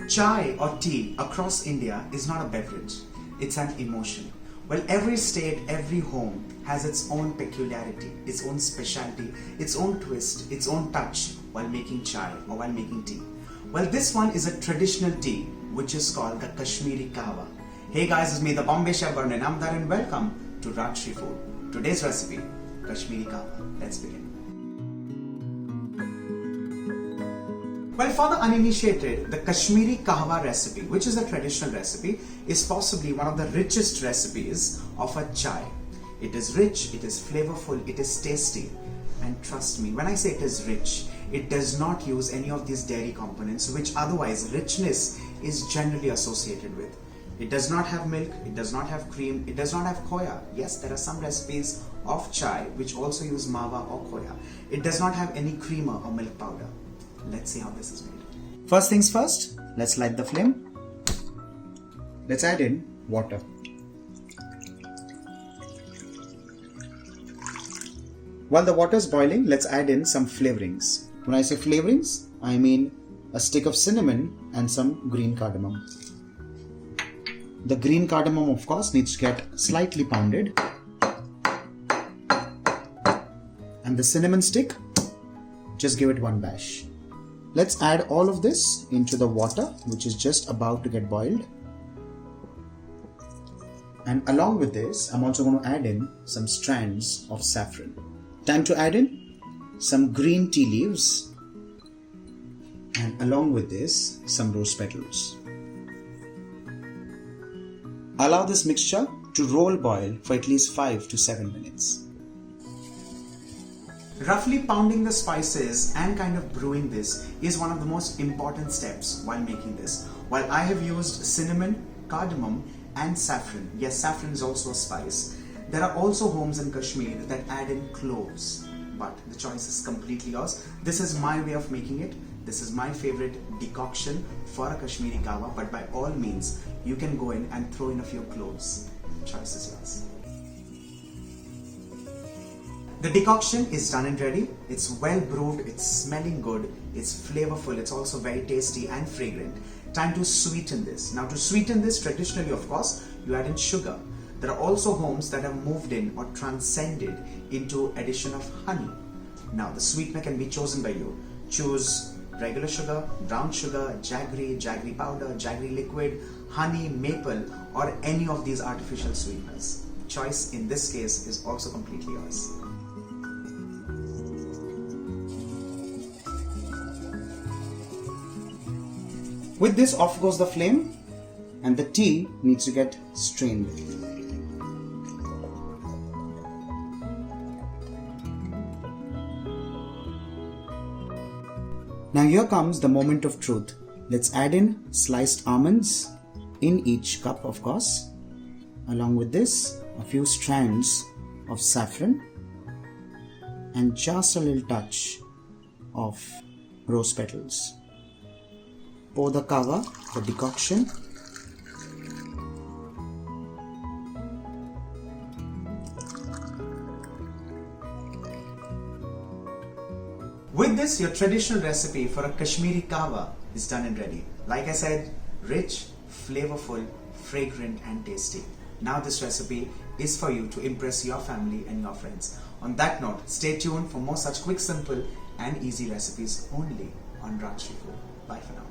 Chai or tea across India is not a beverage, it's an emotion. Well, every state, every home has its own peculiarity, its own specialty, its own twist, its own touch while making chai or while making tea. Well, this one is a traditional tea which is called the Kashmiri Kahwa. Hey guys, it's me, the Bombay Chef Varun, and welcome to Rajshri Food. Today's recipe, Kashmiri Kahwa. Let's begin. Well, for the uninitiated, the Kashmiri Kahwa recipe, which is a traditional recipe, is possibly one of the richest recipes of a chai. It is rich, it is flavorful, it is tasty. And trust me, when I say it is rich, it does not use any of these dairy components which otherwise richness is generally associated with. It does not have milk, it does not have cream, it does not have khoya. Yes, there are some recipes of chai which also use mawa or khoya. It does not have any creamer or milk powder. Let's see how this is made. First things first, let's light the flame. Let's add in water. While the water is boiling, let's add in some flavorings. When I say flavorings, I mean a stick of cinnamon and some green cardamom. The green cardamom, of course, needs to get slightly pounded. And the cinnamon stick, just give it one bash. Let's add all of this into the water which is just about to get boiled. And along with this, I'm also going to add in some strands of saffron. Time to add in some green tea leaves. And along with this, some rose petals. Allow this mixture to roll boil for at least 5 to 7 minutes. Roughly pounding the spices and kind of brewing this is one of the most important steps while making this. While I have used cinnamon, cardamom and saffron, yes, saffron is also a spice, there are also homes in Kashmir that add in cloves, but the choice is completely yours. This is my way of making it. This is my favorite decoction for a Kashmiri Kahwa, but by all means, you can go in and throw in a few cloves. The choice is yours. The decoction is done and ready. It's well brewed, it's smelling good, it's flavorful, it's also very tasty and fragrant. Time to sweeten this. Now to sweeten this, traditionally of course, you add in sugar. There are also homes that have moved in or transcended into addition of honey. Now the sweetener can be chosen by you. Choose regular sugar, brown sugar, jaggery, jaggery powder, jaggery liquid, honey, maple or any of these artificial sweeteners. Choice in this case is also completely yours. With this, off goes the flame and the tea needs to get strained. Now here comes the moment of truth. Let's add in sliced almonds in each cup, of course. Along with this, a few strands of saffron and just a little touch of rose petals. Pour the kahwa, the decoction. With this, your traditional recipe for a Kashmiri Kahwa is done and ready. Like I said, rich, flavorful, fragrant and tasty. Now this recipe is for you to impress your family and your friends. On that note, stay tuned for more such quick, simple and easy recipes only on Rajshri Food. Bye for now.